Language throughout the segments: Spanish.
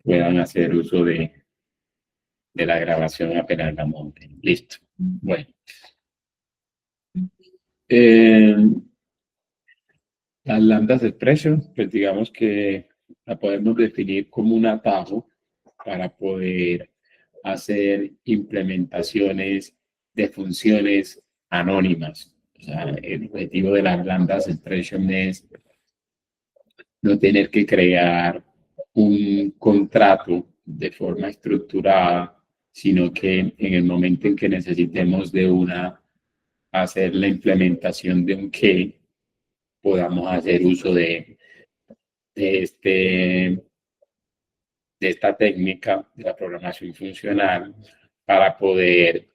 puedan hacer uso de la grabación apenas la monten. Listo. Bueno. Las lambdas expression, pues digamos que la podemos definir como un atajo para poder hacer implementaciones de funciones anónimas. O sea, el objetivo de las lambdas expression es no tener que crear un contrato de forma estructurada, sino que en el momento en que necesitemos de una, hacer la implementación de un que, podamos hacer uso de, este, de esta técnica de la programación funcional para poder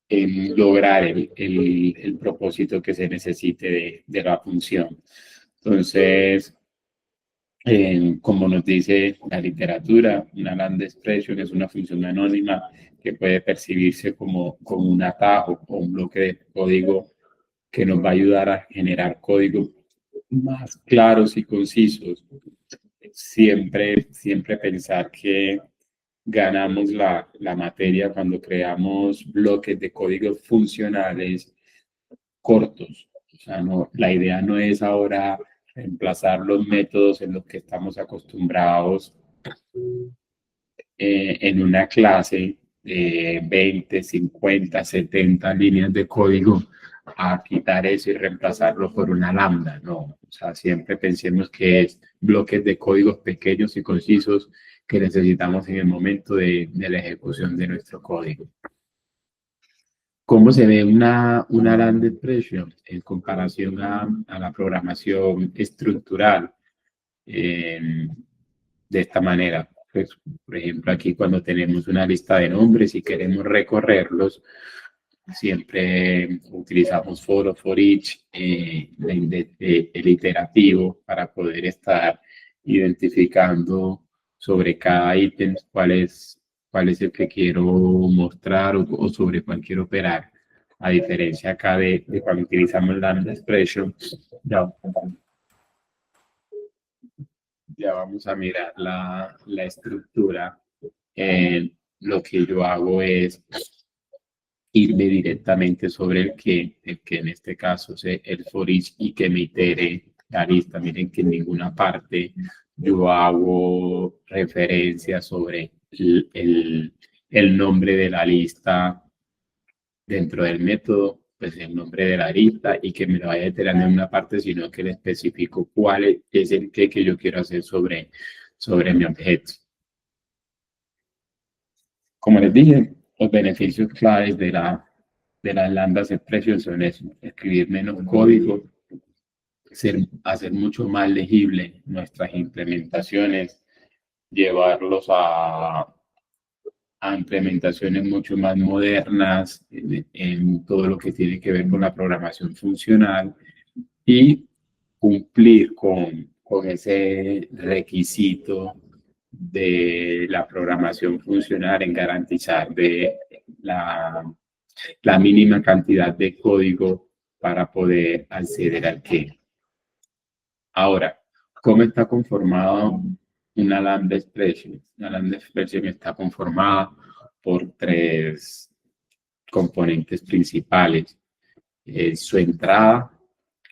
lograr el propósito que se necesite de la función. Entonces, como nos dice la literatura, una land expression es una función anónima que puede percibirse como un atajo o un bloque de código que nos va a ayudar a generar códigos más claros y concisos. Siempre pensar que ganamos la materia cuando creamos bloques de códigos funcionales cortos. O sea, no, la idea no es ahora reemplazar los métodos en los que estamos acostumbrados en una clase de 20, 50, 70 líneas de código a quitar eso y reemplazarlo por una lambda, no. O sea, siempre pensemos que es bloques de códigos pequeños y concisos que necesitamos en el momento de la ejecución de nuestro código. ¿Cómo se ve una lambda expression en comparación a la programación estructural? De esta manera, pues, por ejemplo, aquí cuando tenemos una lista de nombres y queremos recorrerlos, siempre utilizamos for o for each, el iterativo, para poder estar identificando sobre cada ítem cuál es el que quiero mostrar o sobre cuál quiero operar. A diferencia acá de cuando utilizamos lambda expression, ya vamos a mirar la estructura. Lo que yo hago es irme directamente sobre el que en este caso es el for each y que me itere la lista. Miren que en ninguna parte yo hago referencia sobre el nombre de la lista dentro del método, pues el nombre de la lista y que me lo vaya iterando en una parte, sino que le especifico cuál es el que yo quiero hacer sobre mi objeto. Como les dije, los beneficios claves de las lambdas expression son eso: escribir menos código, hacer mucho más legible nuestras implementaciones, llevarlos a implementaciones mucho más modernas en todo lo que tiene que ver con la programación funcional y cumplir con ese requisito de la programación funcional en garantizar de la mínima cantidad de código para poder acceder al que. Ahora, ¿cómo está conformado una lambda expression? Una lambda expression está conformada por tres componentes principales. Su entrada,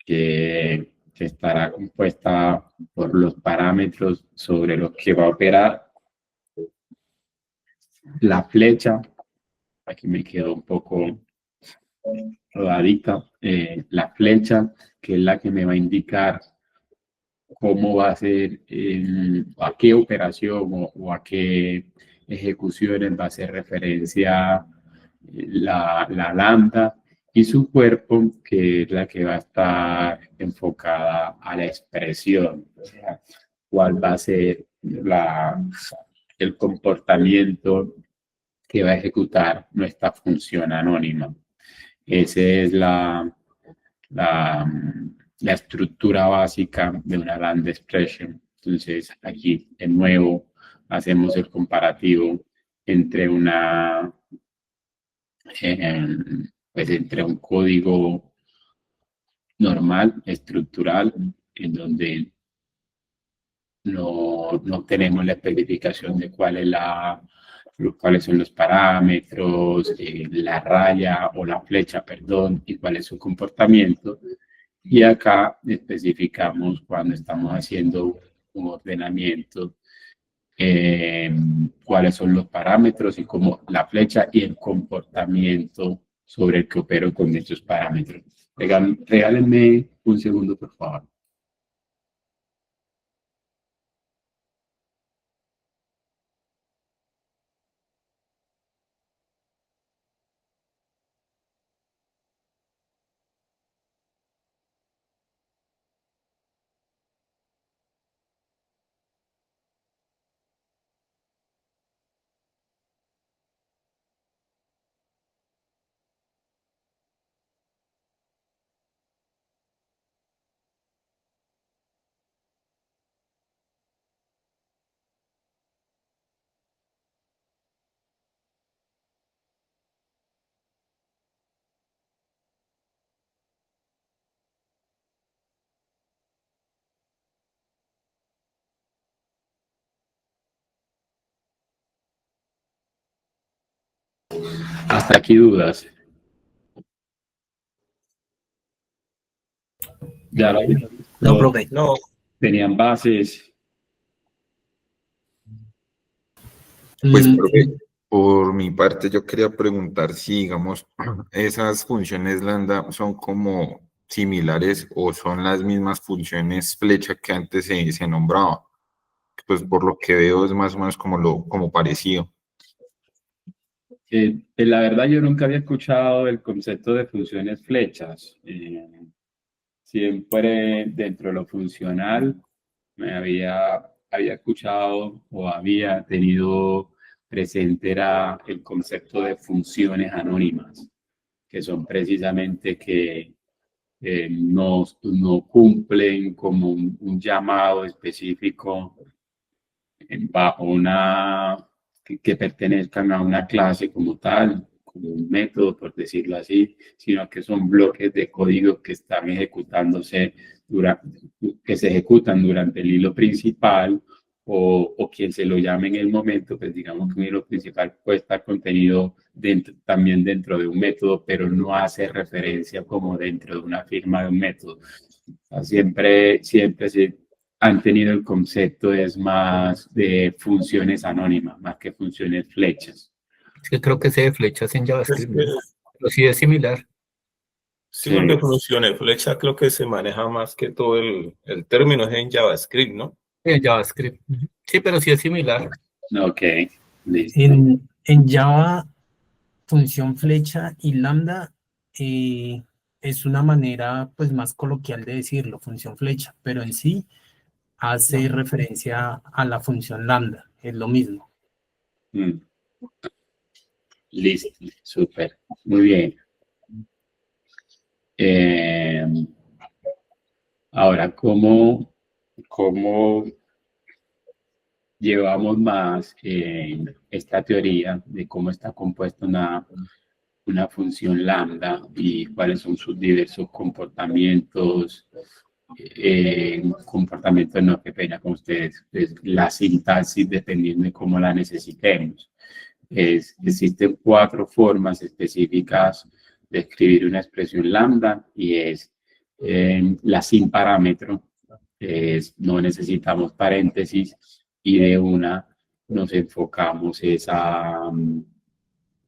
que estará compuesta por los parámetros sobre los que va a operar. La flecha, aquí me quedó un poco rodadita, la flecha, que es la que me va a indicar cómo va a ser, a qué operación o a qué ejecuciones va a hacer referencia la lambda, y su cuerpo, que es la que va a estar enfocada a la expresión, o sea, cuál va a ser el comportamiento que va a ejecutar nuestra función anónima. Esa es la, la estructura básica de una lambda expression. Entonces, aquí de nuevo hacemos el comparativo entre pues entre un código normal, estructural, en donde no tenemos la especificación de cuáles son los parámetros, la raya o la flecha, perdón, y cuál es su comportamiento. Y acá especificamos cuando estamos haciendo un ordenamiento, cuáles son los parámetros y cómo la flecha y el comportamiento sobre el que opero con estos parámetros. Regálenme un segundo, por favor. Hasta aquí dudas. Ya lo No, profe. No, tenían bases. Pues, profe, por mi parte, yo quería preguntar si, digamos, esas funciones lambda son como similares o son las mismas funciones flecha que antes se nombraba. Pues por lo que veo es más o menos como parecido. La verdad, yo nunca había escuchado el concepto de funciones flechas. Siempre dentro de lo funcional había escuchado o había tenido presente era el concepto de funciones anónimas, que son precisamente que no cumplen como un llamado específico bajo que pertenezcan a una clase como tal, como un método, por decirlo así, sino que son bloques de código que están ejecutándose que se ejecutan durante el hilo principal o quien se lo llame en el momento, pues digamos que un hilo principal puede estar contenido también dentro de un método, pero no hace referencia como dentro de una firma de un método. Siempre se han tenido el concepto es más de funciones anónimas, más que funciones flechas. Yo creo que ese de flechas en es JavaScript, que, ¿no? Pero sí es similar. sí, porque funciones flecha creo que se maneja más que todo el término es en JavaScript, ¿no? En JavaScript. Sí, pero sí es similar. Ok, listo. En Java, función flecha y lambda es una manera pues más coloquial de decirlo, función flecha, pero en sí hace referencia a la función lambda, es lo mismo. Listo, súper, muy bien. Ahora, ¿cómo llevamos más esta teoría de cómo está compuesta una función lambda y cuáles son sus diversos comportamientos? Comportamientos no, qué pena con ustedes, es la sintaxis dependiendo de cómo la necesitemos. Existen 4 formas específicas de escribir una expresión lambda y es la sin parámetro, no necesitamos paréntesis y de una nos enfocamos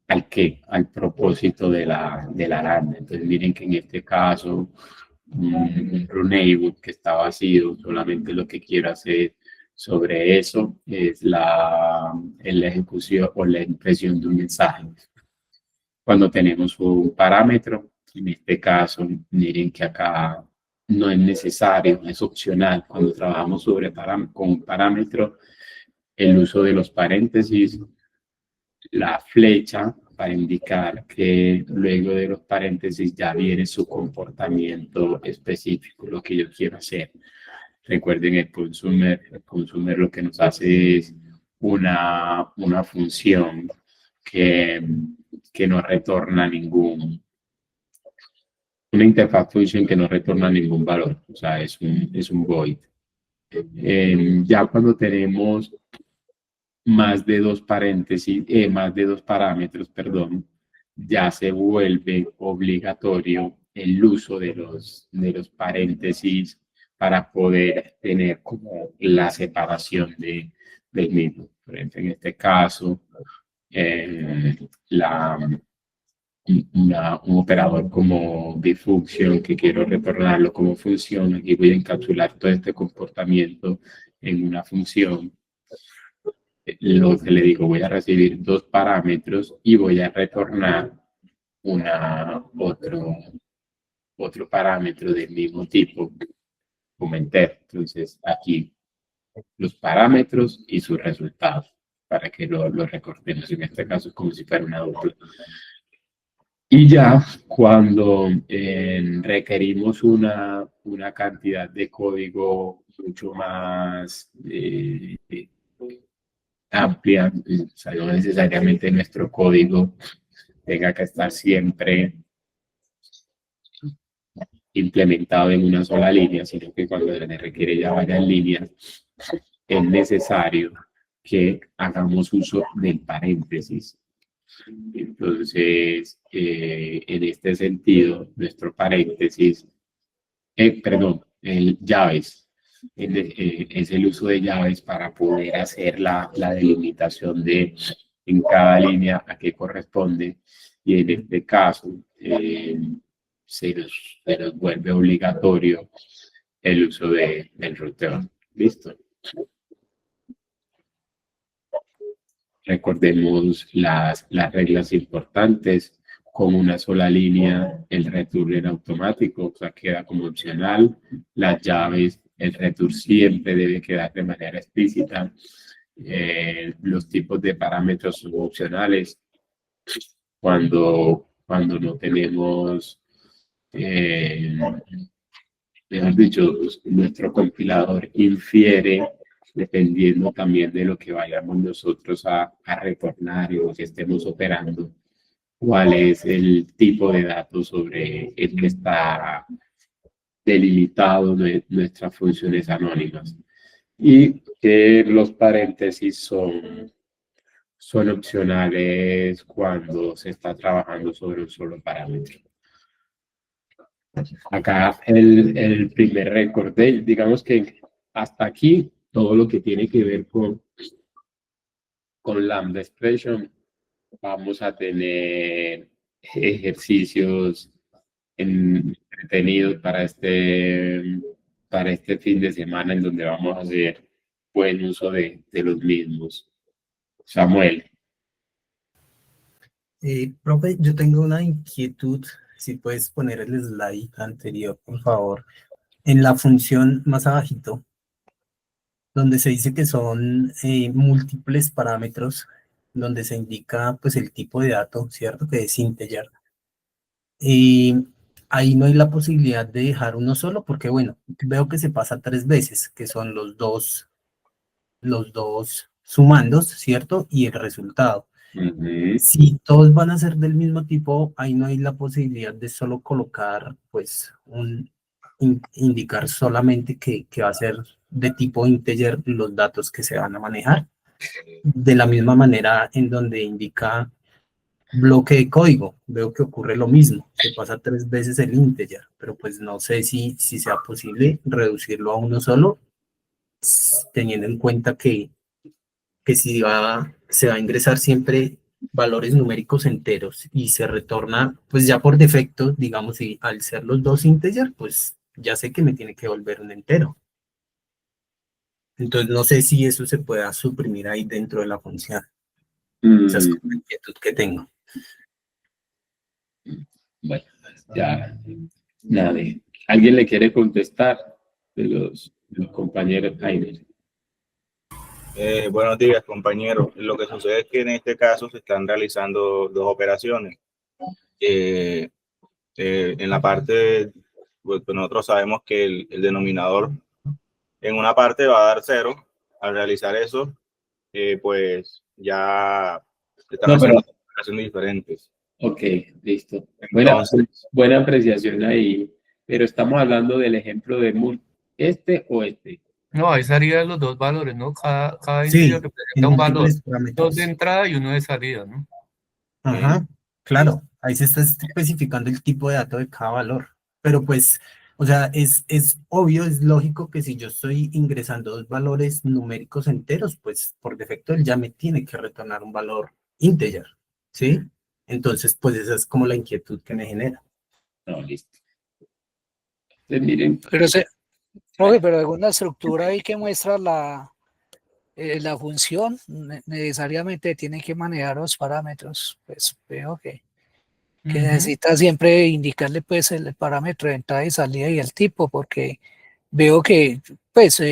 al propósito de la lambda. Entonces miren que en este caso un runable que está vacío, solamente lo que quiero hacer sobre eso es la ejecución o la impresión de un mensaje. Cuando tenemos un parámetro, en este caso, miren que acá no es necesario, es opcional. Cuando trabajamos con un parámetro, el uso de los paréntesis, la flecha para indicar que luego de los paréntesis ya viene su comportamiento específico, lo que yo quiero hacer. Recuerden, el consumer lo que nos hace es una función que no retorna una interfaz function que no retorna ningún valor, o sea, es un void. Ya cuando tenemos más de dos paréntesis, más de dos parámetros, perdón, ya se vuelve obligatorio el uso de los paréntesis para poder tener como la separación del mismo. Por ejemplo, en este caso, un operador como bifunction que quiero retornarlo como función, aquí voy a encapsular todo este comportamiento en una función. Lo que le digo, voy a recibir dos parámetros y voy a retornar otro parámetro del mismo tipo como entero. Entonces aquí los parámetros y sus resultados para que lo recordemos. En este caso es como si fuera una dupla. Y ya cuando requerimos una cantidad de código mucho más amplia, o sea, no necesariamente nuestro código tenga que estar siempre implementado en una sola línea, sino que cuando se requiere ya varias líneas, es necesario que hagamos uso del paréntesis. Entonces, en este sentido, nuestro paréntesis, el llaves, es el uso de llaves para poder hacer la delimitación de en cada línea a qué corresponde, y en este caso se nos vuelve obligatorio el uso del routeo. ¿Listo? Recordemos las reglas importantes. Con una sola línea, el return en automático, o sea, queda como opcional. Las llaves, el return siempre debe quedar de manera explícita. Los tipos de parámetros son opcionales. Cuando no tenemos, mejor dicho, nuestro compilador infiere, dependiendo también de lo que vayamos nosotros a retornar y lo que estemos operando, cuál es el tipo de datos sobre el que está delimitado nuestras funciones anónimas. Y que los paréntesis son opcionales cuando se está trabajando sobre un solo parámetro. Acá el primer récord, digamos que hasta aquí todo lo que tiene que ver con Lambda Expression. Vamos a tener ejercicios entretenidos para este fin de semana, en donde vamos a hacer buen uso de los mismos. Samuel. Profe, yo tengo una inquietud. Si puedes poner el slide anterior, por favor. En la función más abajito, donde se dice que son múltiples parámetros, donde se indica pues el tipo de dato, ¿cierto? Que es integer. Ahí no hay la posibilidad de dejar uno solo, porque bueno, veo que se pasa 3 veces, que son los dos sumandos, ¿cierto? Y el resultado. Si todos van a ser del mismo tipo, ahí no hay la posibilidad de solo colocar, pues, indicar solamente que va a ser de tipo integer los datos que se van a manejar. De la misma manera en donde indica bloque de código, veo que ocurre lo mismo, se pasa 3 veces el integer, pero pues no sé si sea posible reducirlo a uno solo, teniendo en cuenta que si se va a ingresar siempre valores numéricos enteros y se retorna, pues ya por defecto, digamos, y al ser los dos integer, pues ya sé que me tiene que volver un entero. Entonces no sé si eso se pueda suprimir ahí dentro de la función. Esa es la inquietud que tengo. Bueno, ya nada. ¿Alguien le quiere contestar de los compañeros? Jaime. Buenos días, compañeros. Lo que sucede es que en este caso se están realizando 2 operaciones. En la parte, pues nosotros sabemos que el denominador en una parte va a dar 0. Al realizar eso, pues ya están haciendo operaciones diferentes. Ok, listo. Entonces, Buena apreciación ahí, pero estamos hablando del ejemplo de este o este. No, ahí salían los dos valores, ¿no? Cada Sí, integer en representa un valor. múltiples Dos parámetros. de entrada y uno de salida, ¿no? Ajá, claro, ahí se está especificando el tipo de dato de cada valor. Pero pues, o sea, es obvio, es lógico que si yo estoy ingresando dos valores numéricos enteros, pues por defecto él ya me tiene que retornar un valor integer, ¿sí? Entonces, pues esa es como la inquietud que me genera. No, listo. Entonces, miren, Pero, profe, pero alguna estructura ahí que muestra la función necesariamente tiene que manejar los parámetros. Pues veo que necesita siempre indicarle pues el parámetro de entrada y salida y el tipo, porque veo que pues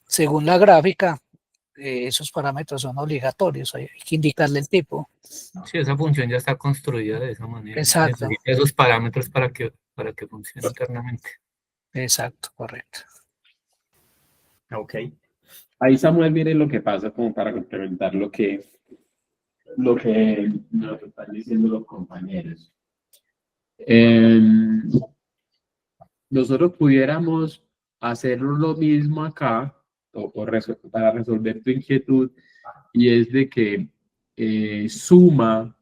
según la gráfica esos parámetros son obligatorios, hay que indicarle el tipo. Sí, esa función ya está construida de esa manera. Exacto. Necesita esos parámetros para que funcione internamente. Exacto, correcto. ok. Ahí Samuel, miren lo que pasa como para complementar lo que nos están diciendo los compañeros. Nosotros pudiéramos hacer lo mismo acá para resolver tu inquietud, y es de que suma,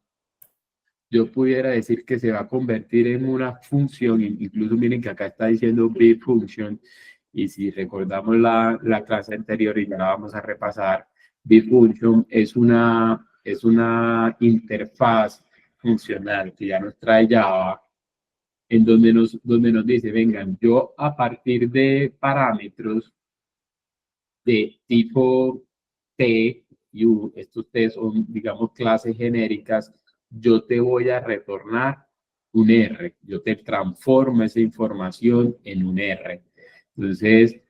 yo pudiera decir que se va a convertir en una función, incluso miren que acá está diciendo big function, y si recordamos la clase anterior y ya la vamos a repasar, big function es una interfaz funcional que ya nos trae Java, en donde nos dice, vengan, yo a partir de parámetros de tipo T, y estos T son, digamos, clases genéricas, yo te voy a retornar un R, yo te transformo esa información en un R. Entonces,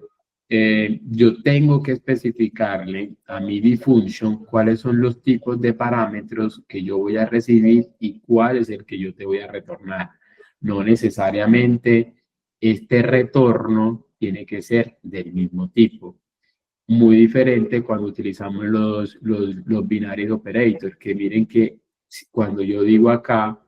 yo tengo que especificarle a mi bfunction cuáles son los tipos de parámetros que yo voy a recibir y cuál es el que yo te voy a retornar. No necesariamente este retorno tiene que ser del mismo tipo. Muy diferente cuando utilizamos los binary operators, que miren que cuando yo digo acá,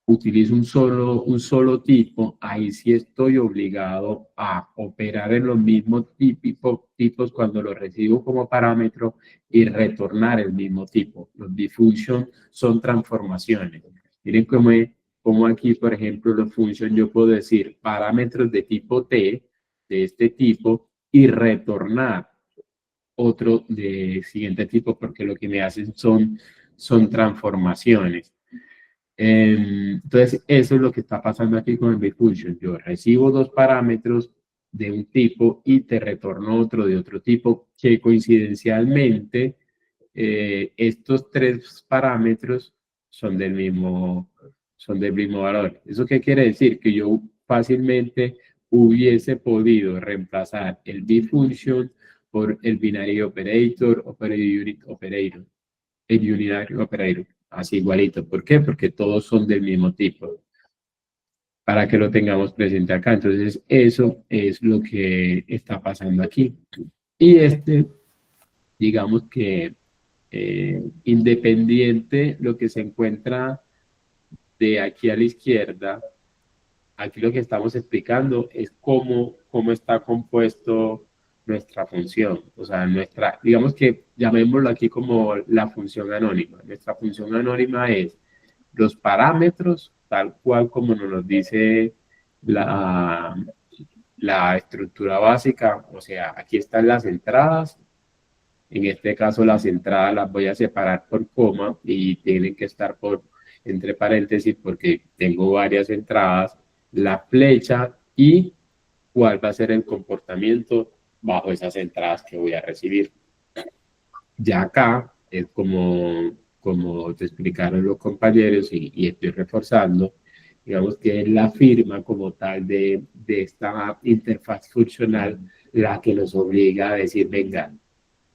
utilizo un solo tipo, ahí sí estoy obligado a operar en los mismos tipos cuando lo recibo como parámetro y retornar el mismo tipo. Los bfunction son transformaciones. Miren cómo aquí, por ejemplo, los function yo puedo decir parámetros de tipo T, de este tipo, y retornar otro de siguiente tipo, porque lo que me hacen son transformaciones. Entonces, eso es lo que está pasando aquí con el bfunction. Yo recibo dos parámetros de un tipo y te retorno otro de otro tipo, que coincidencialmente estos tres parámetros son del mismo valor. ¿Eso qué quiere decir? Que yo fácilmente hubiese podido reemplazar el bfunction por el binary operator o por el unit operator, el unitary operator, así igualito. ¿Por qué? Porque todos son del mismo tipo, para que lo tengamos presente acá. Entonces, eso es lo que está pasando aquí. Y digamos que independiente lo que se encuentra de aquí a la izquierda, aquí lo que estamos explicando es cómo está compuesto nuestra función. O sea, digamos que llamémoslo aquí como la función anónima. Nuestra función anónima es los parámetros, tal cual como nos lo dice la estructura básica. O sea, aquí están las entradas. En este caso, las entradas las voy a separar por coma y tienen que estar entre paréntesis porque tengo varias entradas, la flecha y cuál va a ser el comportamiento bajo esas entradas que voy a recibir. Ya acá es como te explicaron los compañeros y estoy reforzando, digamos que es la firma como tal de esta interfaz funcional la que nos obliga a decir, venga,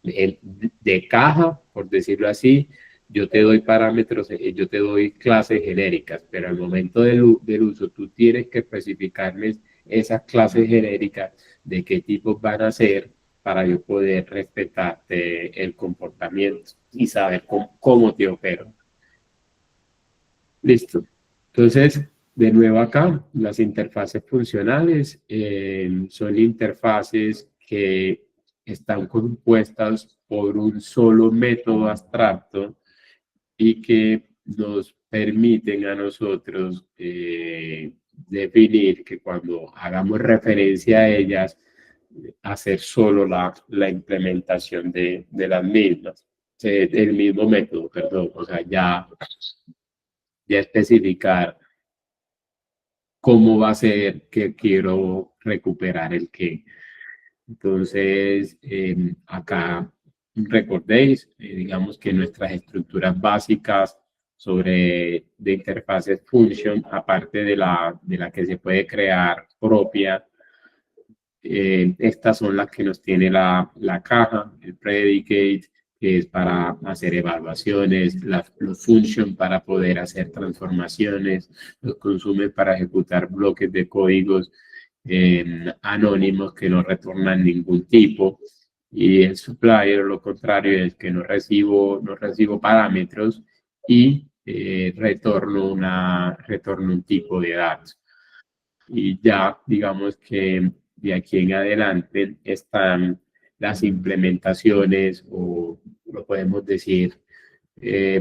de caja, por decirlo así, yo te doy parámetros, yo te doy clases genéricas, pero al momento del uso tú tienes que especificarles esas clases genéricas de qué tipos van a ser para yo poder respetarte el comportamiento y saber cómo te opero. Listo. Entonces, de nuevo acá, las interfaces funcionales son interfaces que están compuestas por un solo método abstracto y que nos permiten a nosotros definir que cuando hagamos referencia a ellas, hacer solo la implementación de las mismas, el mismo método, perdón, o sea, ya especificar cómo va a ser que quiero recuperar el qué. Entonces, acá recordéis, digamos que nuestras estructuras básicas de interfaces function, aparte de la que se puede crear propia, estas son las que nos tiene la caja, el predicate, que es para hacer evaluaciones, los function para poder hacer transformaciones, los consume para ejecutar bloques de códigos anónimos que no retornan ningún tipo, y el supplier, lo contrario, es que no recibo parámetros y retorno un tipo de datos. Y ya, digamos que de aquí en adelante están las implementaciones, o lo podemos decir,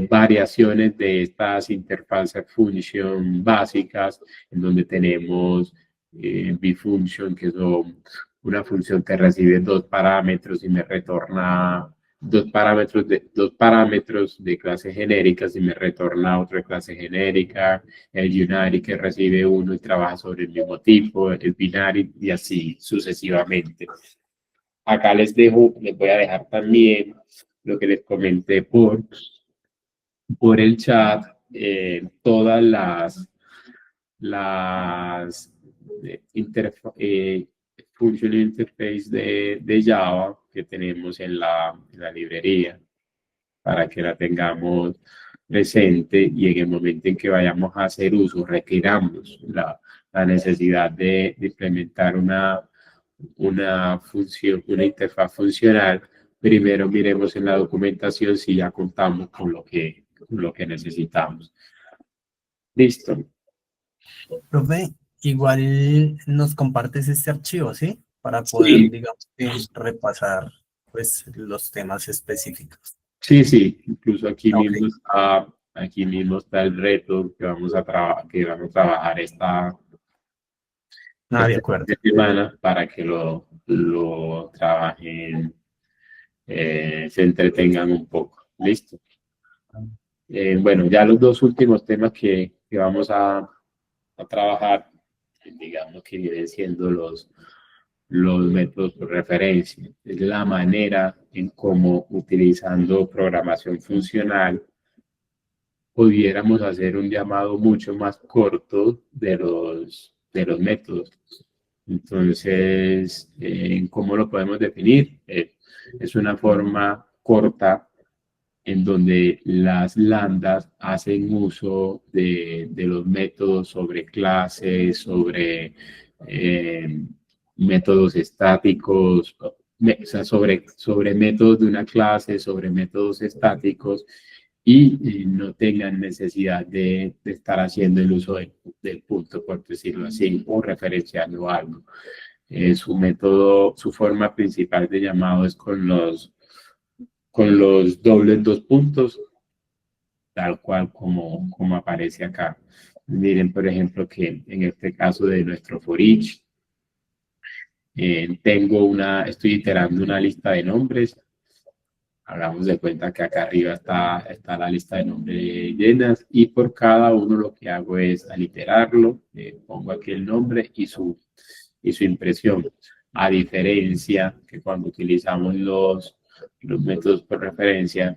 variaciones de estas interfaces function básicas, en donde tenemos bifunction, que son una función que recibe dos parámetros y me retorna dos parámetros de clase genérica y me retorna otra clase genérica, el unary que recibe uno y trabaja sobre el mismo tipo, el binary y así sucesivamente. Acá les voy a dejar también lo que les comenté por el chat, todas las function interface de Java que tenemos en la librería, para que la tengamos presente y en el momento en que vayamos a hacer uso requiramos la necesidad de implementar una función, una interfaz funcional. Primero miremos en la documentación si ya contamos con lo que necesitamos. Listo. Profe, igual nos compartes este archivo, ¿sí? Para poder, Sí, digamos, repasar pues los temas específicos. sí, incluso aquí Ok. mismo está el reto que vamos a trabajar esta De acuerdo. semana, para que lo trabajen, se entretengan un poco. Listo. Bueno, ya los dos últimos temas que vamos a trabajar, digamos que vienen siendo los métodos por referencia. Es la manera en cómo, utilizando programación funcional, pudiéramos hacer un llamado mucho más corto de los métodos. Entonces, ¿cómo lo podemos definir? Es una forma corta en donde las lambdas hacen uso de los métodos sobre clases, sobre métodos estáticos, o sea, sobre métodos de una clase, sobre métodos estáticos, y no tengan necesidad de estar haciendo el uso del punto, por decirlo así, o referenciando algo. Su método, su forma principal de llamado es con los dobles dos puntos, tal cual como aparece acá. Miren, por ejemplo, que en este caso de nuestro for each, estoy iterando una lista de nombres. Hagamos de cuenta que acá arriba está la lista de nombres llenas, y por cada uno lo que hago es aliterarlo, pongo aquí el nombre y su impresión. A diferencia que cuando utilizamos los métodos por referencia,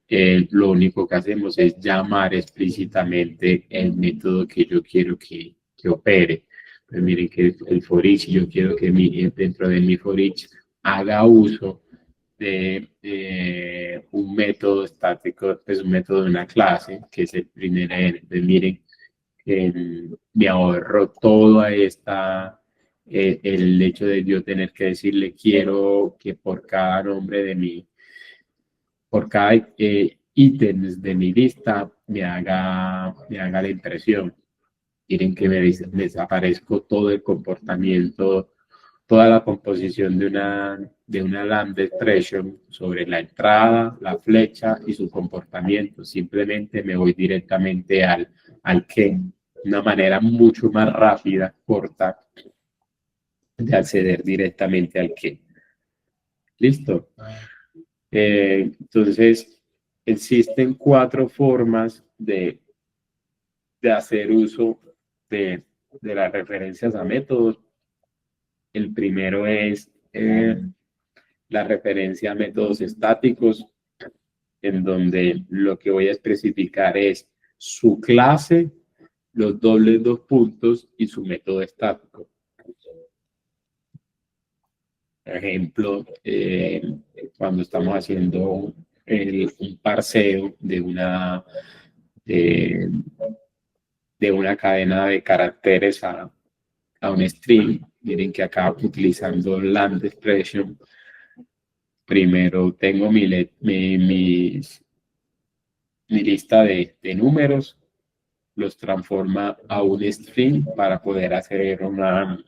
lo único que hacemos es llamar explícitamente el método que yo quiero que opere. Pues miren que el for each, yo quiero que dentro de mi for each haga uso de un método estático, pues un método de una clase, que es el primer n. Pues miren que me ahorro toda el hecho de yo tener que decirle quiero que por cada nombre por cada ítem de mi lista me haga la impresión. Miren que me desaparezco todo el comportamiento toda la composición de una lambda expression sobre la entrada, la flecha y su comportamiento. Simplemente me voy directamente al qué, una manera mucho más rápida, corta, de acceder directamente al qué. ¿Listo? Entonces, existen 4 formas de hacer uso de las referencias a métodos. El primero es la referencia a métodos estáticos, en donde lo que voy a especificar es su clase, los dobles 2 puntos y su método estático. Por ejemplo, cuando estamos haciendo un parseo de una cadena de caracteres a un string, miren que acá utilizando lambda expression, primero tengo mi lista de números, los transforma a un string para poder hacer una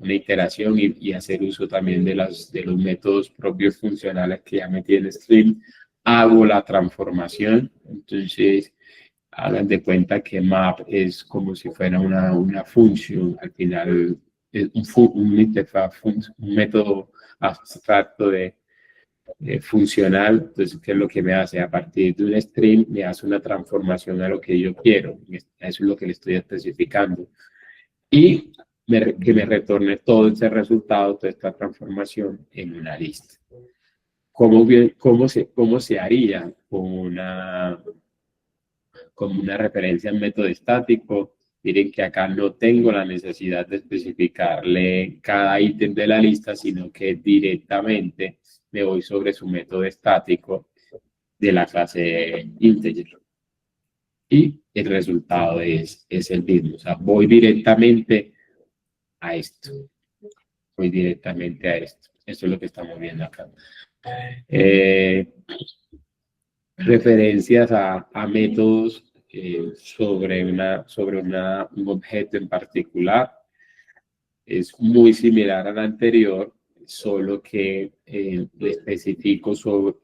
iteración y hacer uso también de los métodos propios funcionales que ya metí en string. Hago la transformación, entonces hagan de cuenta que map es como si fuera una función, al final es un interfaz, un método abstracto funcional. Entonces, ¿qué es lo que me hace? A partir de un string me hace una transformación a lo que yo quiero. Eso es lo que le estoy especificando. Y que me retorne todo ese resultado, toda esta transformación en una lista. ¿Cómo se haría como una referencia en método estático? Miren que acá no tengo la necesidad de especificarle cada ítem de la lista, sino que directamente me voy sobre su método estático de la clase integer. Y el resultado es el mismo. O sea, voy directamente a esto. Voy directamente a esto. Esto es lo que estamos viendo acá. Referencias a métodos sobre un objeto en particular. Es muy similar al anterior, solo que le especifico sobre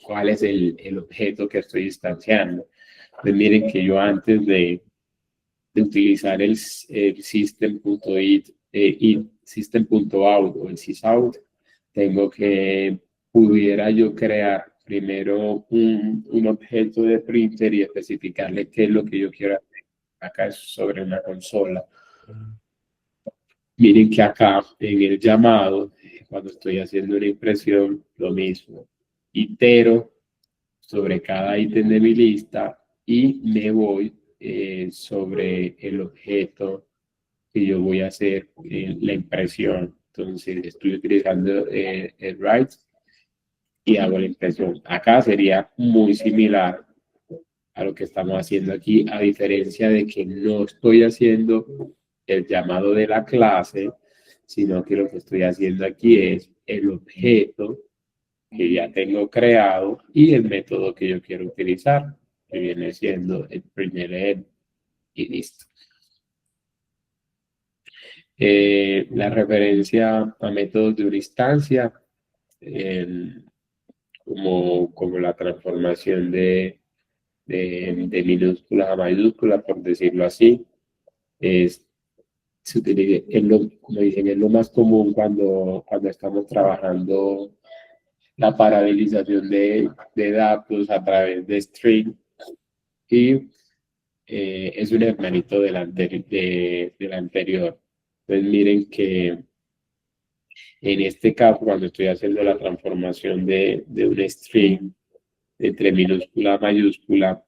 cuál es el objeto que estoy instanciando. Pues miren que yo antes de utilizar el system.out o el sysout, pudiera yo crear primero un objeto de printer y especificarle qué es lo que yo quiero hacer. Acá es sobre una consola. Miren que acá en el llamado, cuando estoy haciendo una impresión, lo mismo. Itero sobre cada ítem de mi lista y me voy sobre el objeto que yo voy a hacer la impresión. Entonces estoy utilizando el write y hago la impresión. Acá sería muy similar a lo que estamos haciendo aquí, a diferencia de que no estoy haciendo el llamado de la clase, sino que lo que estoy haciendo aquí es el objeto que ya tengo creado y el método que yo quiero utilizar, que viene siendo el primer y listo. La referencia a métodos de una instancia, como la transformación de minúsculas a mayúsculas, por decirlo así, se utiliza, como dicen, es lo más común cuando estamos trabajando la paralelización de datos a través de string, y es un hermanito del anterior. Entonces miren que en este caso, cuando estoy haciendo la transformación de un string entre minúscula a mayúscula,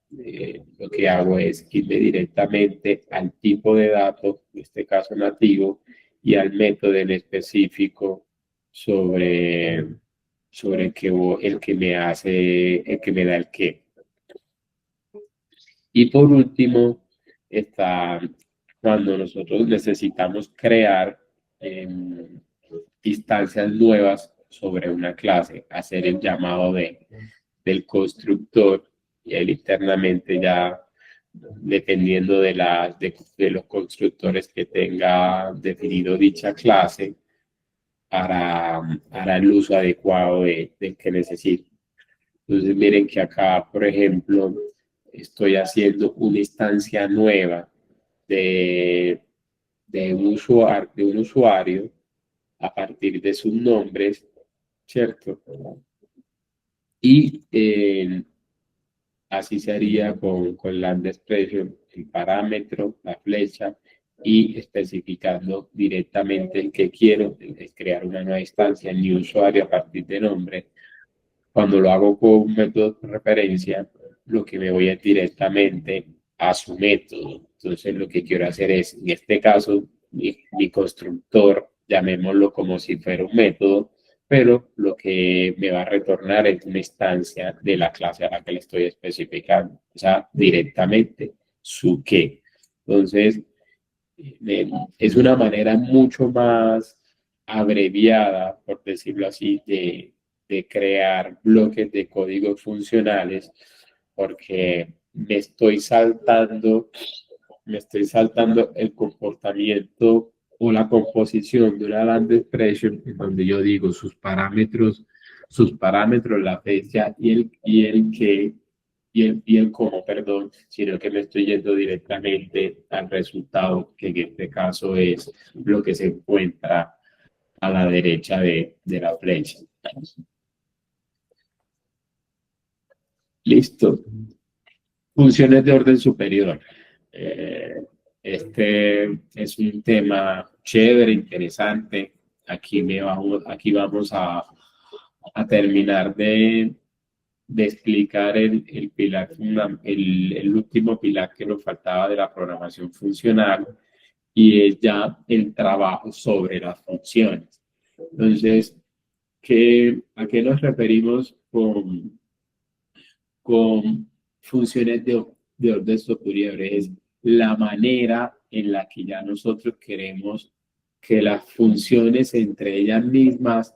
lo que hago es irme directamente al tipo de dato, en este caso nativo, y al método en específico sobre el que me da el qué. Y por último, está cuando nosotros necesitamos crear instancias nuevas sobre una clase, hacer el llamado del constructor, y él internamente ya, dependiendo de los constructores que tenga definido dicha clase, para el uso adecuado del que necesito. Entonces miren que acá, por ejemplo, estoy haciendo una instancia nueva de un usuario a partir de sus nombres, ¿cierto? Y así se haría con Lambda Expression, el parámetro, la flecha, y especificando directamente qué quiero, es crear una nueva instancia, new usuario a partir de nombre. Cuando lo hago con un método de referencia, lo que me voy es directamente a su método. Entonces lo que quiero hacer es, en este caso, mi constructor, llamémoslo como si fuera un método, pero lo que me va a retornar es una instancia de la clase a la que le estoy especificando, o sea, directamente su qué. Entonces, es una manera mucho más abreviada, por decirlo así, de crear bloques de código funcionales, porque me estoy saltando el comportamiento o la composición de una Lambda Expression en donde yo digo sus parámetros, la fecha y el qué y el cómo, perdón, sino que me estoy yendo directamente al resultado, que en este caso es lo que se encuentra a la derecha de la flecha. Listo. Funciones de orden superior. Este es un tema chévere, interesante. Aquí vamos a terminar de explicar el pilar, el último pilar que nos faltaba de la programación funcional, y es ya el trabajo sobre las funciones. Entonces, ¿a qué nos referimos con funciones de orden superior? Es la manera en la que ya nosotros queremos que las funciones entre ellas mismas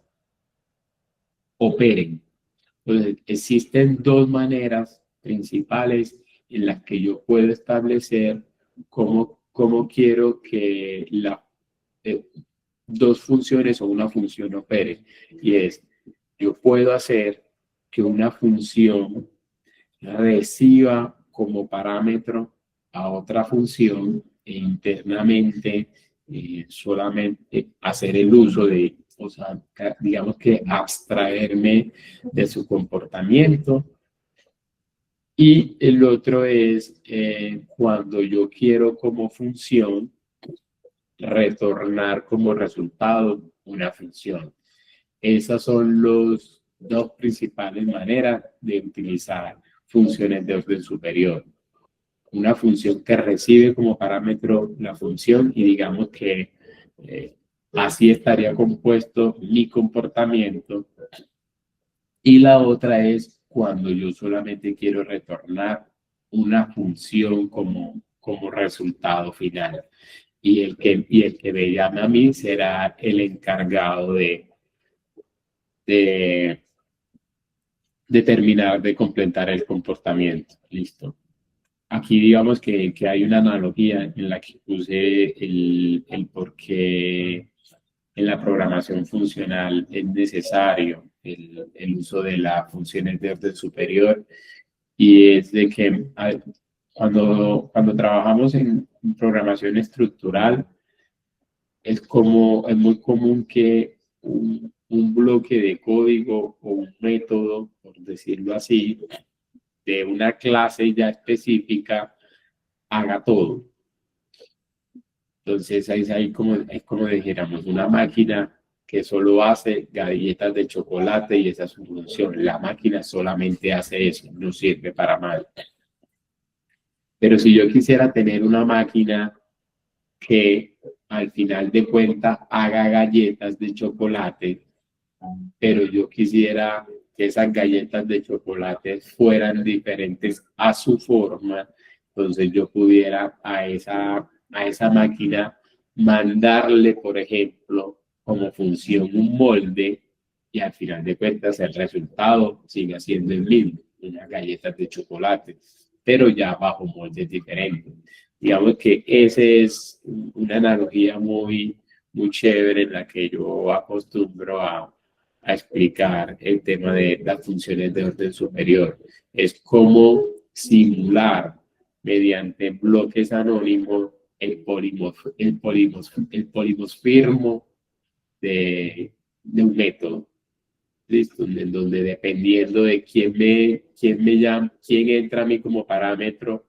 operen. Entonces, existen dos maneras principales en las que yo puedo establecer cómo quiero que dos funciones o una función opere. Y es, yo puedo hacer que una función reciba como parámetro a otra función e internamente solamente hacer el uso de, o sea, digamos que abstraerme de su comportamiento. Y el otro es cuando yo quiero como función retornar como resultado una función. Esas son las dos principales maneras de utilizar funciones de orden superior. Una función que recibe como parámetro la función y digamos que así estaría compuesto mi comportamiento. Y la otra es cuando yo solamente quiero retornar una función como resultado final. Y el que me llame a mí será el encargado de terminar de completar el comportamiento. Listo. Aquí digamos que hay una analogía en la que puse el por qué en la programación funcional es necesario el uso de las funciones de orden superior, y es de que cuando trabajamos en programación estructural es muy común que un bloque de código o un método, por decirlo así, de una clase ya específica haga todo. Entonces es como dijéramos una máquina que solo hace galletas de chocolate y esa es su función. La máquina solamente hace eso, no sirve para más. Pero si yo quisiera tener una máquina que al final de cuentas haga galletas de chocolate, pero yo quisiera que esas galletas de chocolate fueran diferentes a su forma, entonces yo pudiera a esa máquina mandarle, por ejemplo, como función un molde, y al final de cuentas el resultado sigue siendo el mismo, unas galletas de chocolate, pero ya bajo moldes diferentes. Digamos que esa es una analogía muy, muy chévere en la que yo acostumbro a explicar el tema de las funciones de orden superior. Es cómo simular mediante bloques anónimos el polimorfismo de un método. ¿Listo? En donde dependiendo de quién me llama, quién entra a mí como parámetro,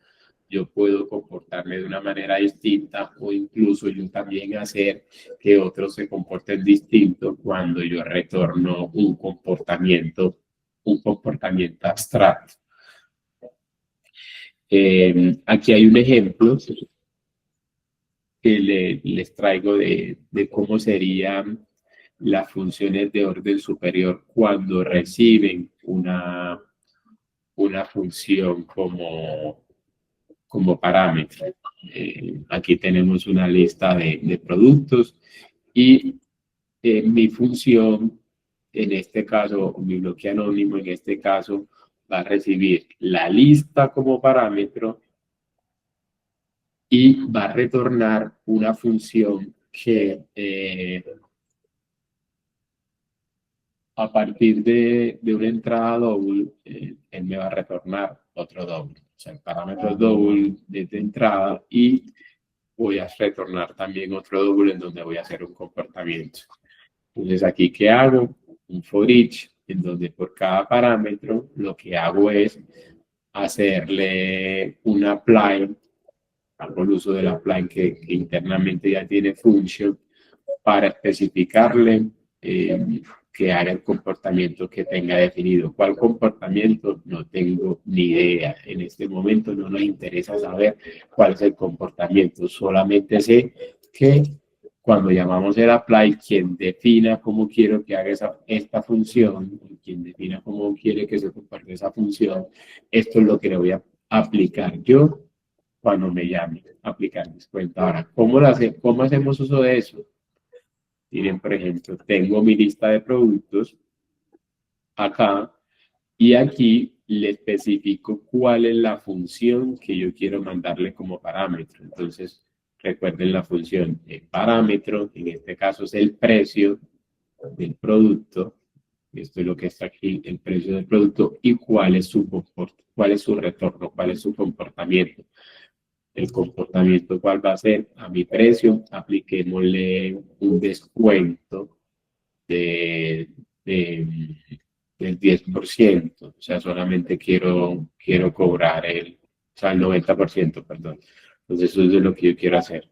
yo puedo comportarme de una manera distinta o incluso yo también hacer que otros se comporten distinto cuando yo retorno un comportamiento abstracto. Aquí hay un ejemplo que les traigo de cómo serían las funciones de orden superior cuando reciben una función como parámetro. Aquí tenemos una lista de productos y mi función, en este caso, mi bloque anónimo, en este caso, va a recibir la lista como parámetro y va a retornar una función que a partir de una entrada double, él me va a retornar otro double. O sea, el parámetro es double desde entrada y voy a retornar también otro double en donde voy a hacer un comportamiento. Entonces, aquí, ¿qué hago? Un for each, en donde por cada parámetro lo que hago es hacerle un apply, hago el uso del apply que internamente ya tiene function, para especificarle que haga el comportamiento que tenga definido. ¿Cuál comportamiento? No tengo ni idea. En este momento no nos interesa saber cuál es el comportamiento. Solamente sé que cuando llamamos el apply, quien defina cómo quiero que haga esta función, quien defina cómo quiere que se comporte esa función, esto es lo que le voy a aplicar yo cuando me llame, aplicar descuento. Ahora, ¿cómo hacemos uso de eso? Miren, por ejemplo, tengo mi lista de productos acá y aquí le especifico cuál es la función que yo quiero mandarle como parámetro. Entonces, recuerden la función de parámetro, en este caso es el precio del producto. Esto es lo que está aquí, el precio del producto y cuál es su retorno, cuál es su comportamiento. El comportamiento, ¿cuál va a ser? A mi precio, apliquémosle un descuento del 10%. O sea, solamente quiero cobrar el 90%, perdón. Entonces, eso es lo que yo quiero hacer.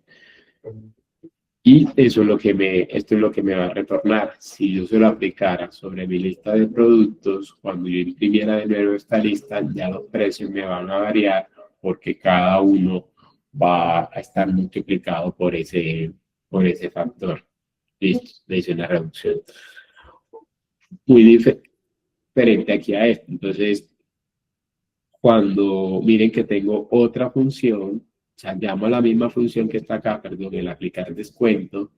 Y eso es esto es lo que me va a retornar. Si yo se lo aplicara sobre mi lista de productos, cuando yo imprimiera de nuevo esta lista, ya los precios me van a variar porque cada uno va a estar multiplicado por ese factor. Listo, le hice una reducción. Muy diferente aquí a esto. Entonces, cuando miren que tengo otra función, o sea, llamo a la misma función que está acá, perdón, el aplicar descuento,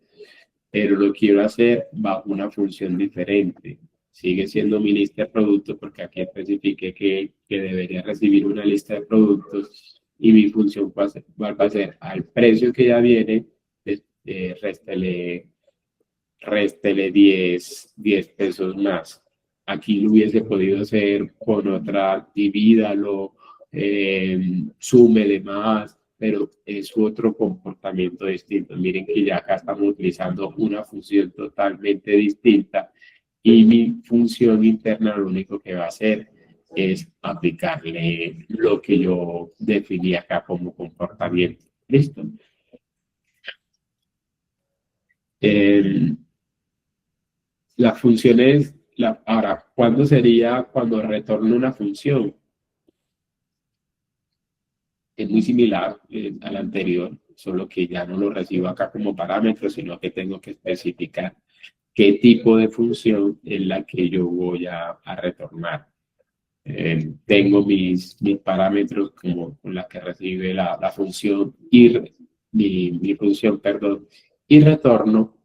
pero lo quiero hacer bajo una función diferente. Sigue siendo mi lista de productos porque aquí especifique que debería recibir una lista de productos y mi función va a ser al precio que ya viene, réstele 10 pesos más. Aquí lo hubiese podido hacer con otra, divídalo, súmele más, pero es otro comportamiento distinto. Miren que ya acá estamos utilizando una función totalmente distinta y mi función interna lo único que va a hacer es aplicarle lo que yo definí acá como comportamiento. ¿Listo? Las funciones, ahora, ¿cuándo sería cuando retorno una función? Es muy similar al anterior, solo que ya no lo recibo acá como parámetro, sino que tengo que especificar qué tipo de función es la que yo voy a retornar. Tengo mis parámetros como con la que recibe la función y mi función, perdón, y retorno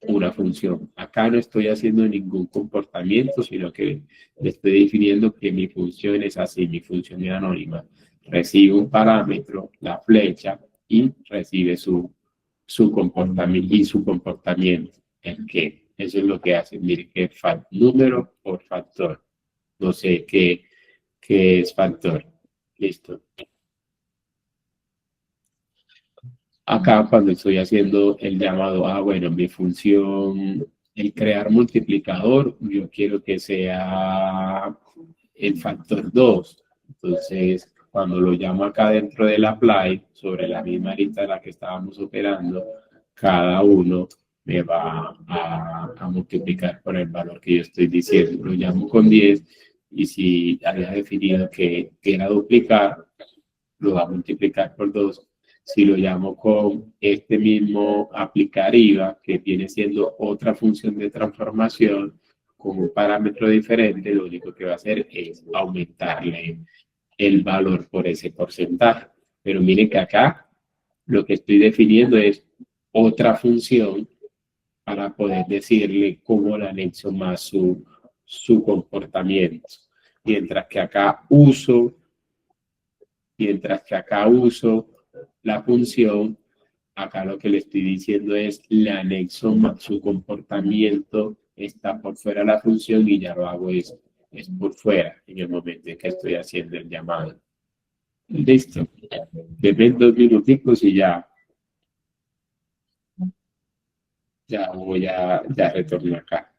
una función. Acá no estoy haciendo ningún comportamiento, sino que le estoy definiendo que mi función es así, mi función es anónima. Recibe un parámetro, la flecha, y recibe su su comportamiento. El qué. Eso es lo que hace. Mire, que número por factor. No sé qué es factor. Listo. Acá cuando estoy haciendo el llamado, bueno, mi función, el crear multiplicador, yo quiero que sea el factor 2. Entonces, cuando lo llamo acá dentro del apply, sobre la misma lista de la que estábamos operando, cada uno me va a multiplicar por el valor que yo estoy diciendo. Lo llamo con 10 y si había definido que era duplicar, lo va a multiplicar por 2. Si lo llamo con este mismo aplicar IVA, que viene siendo otra función de transformación, con un parámetro diferente, lo único que va a hacer es aumentarle el valor por ese porcentaje. Pero miren que acá lo que estoy definiendo es otra función para poder decirle cómo le anexo más su comportamiento. Mientras que acá uso la función, acá lo que le estoy diciendo es le anexo más su comportamiento, está por fuera de la función y ya lo hago es por fuera en el momento en que estoy haciendo el llamado. Listo. Deben 2 minuticos y ya voy a retorno acá.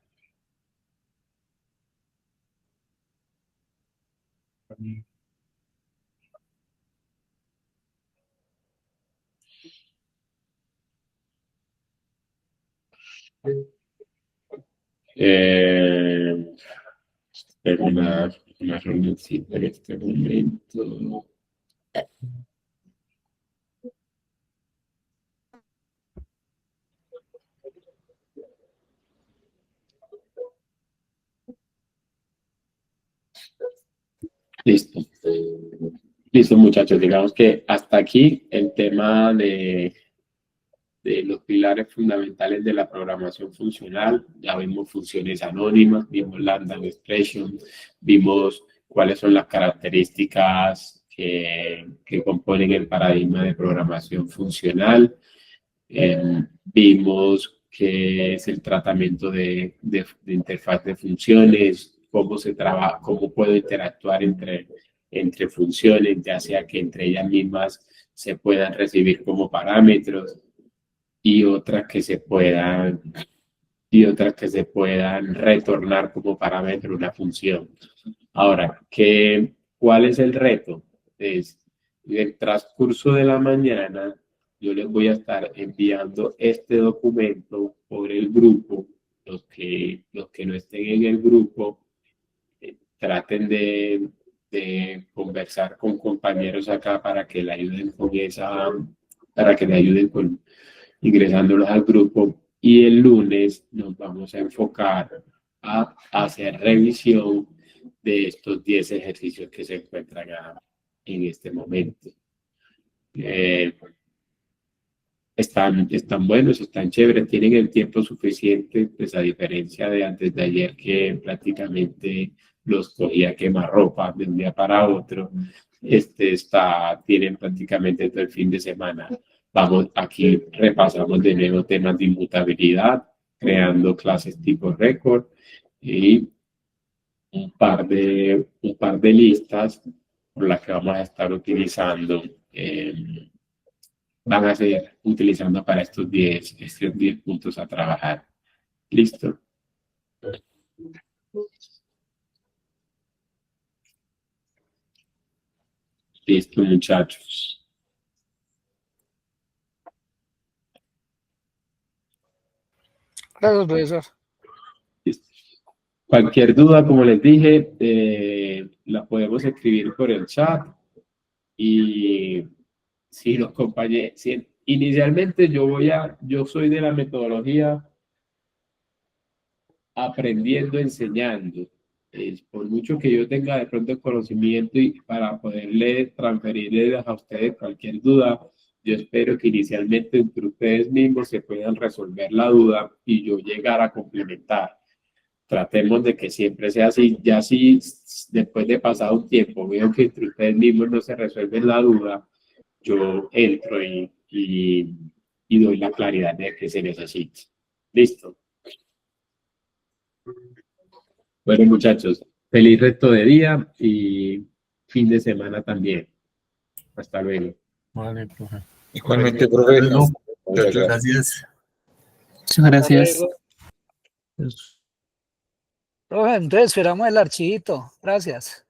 Tengo una reunioncita en este momento. Listo. Listo, muchachos. Digamos que hasta aquí el tema de los pilares fundamentales de la programación funcional. Ya vimos funciones anónimas, vimos lambda expression, vimos cuáles son las características que componen el paradigma de programación funcional. Vimos qué es el tratamiento de interfaz de funciones, cómo se trabaja, cómo puedo interactuar entre funciones, ya sea que entre ellas mismas se puedan recibir como parámetros y otras que se puedan retornar como parámetro una función. Ahora, ¿cuál es el reto? Es en el transcurso de la mañana yo les voy a estar enviando este documento por el grupo. Los que no estén en el grupo, traten de conversar con compañeros acá para que le ayuden con ingresándolos al grupo. Y el lunes nos vamos a enfocar a hacer revisión de estos 10 ejercicios que se encuentran en este momento. Están buenos, están chéveres, tienen el tiempo suficiente, pues a diferencia de antes de ayer que prácticamente los cogía quemarropa de un día para otro. Tienen prácticamente todo el fin de semana. Aquí repasamos de nuevo temas de inmutabilidad, creando clases tipo récord y un par de listas por las que vamos a estar utilizando. Van a ser utilizando para estos 10 puntos a trabajar. ¿Listo? Listo, muchachos. Gracias, profesor. Listo. Cualquier duda, como les dije, la podemos escribir por el chat. Y si los compañeros, inicialmente yo soy de la metodología aprendiendo, enseñando. Por mucho que yo tenga de pronto el conocimiento y para poderle transferirles a ustedes cualquier duda, yo espero que inicialmente entre ustedes mismos se puedan resolver la duda y yo llegar a complementar. Tratemos de que siempre sea así. Ya si después de pasado un tiempo veo que entre ustedes mismos no se resuelve la duda, yo entro y y doy la claridad de que se necesita. Listo. Bueno, muchachos, feliz resto de día y fin de semana también. Hasta luego. Vale, profe. Igualmente, profe. Luego, Muchas gracias. gracias. Muchas gracias. Hasta luego. Profe, entonces esperamos el archivito. Gracias.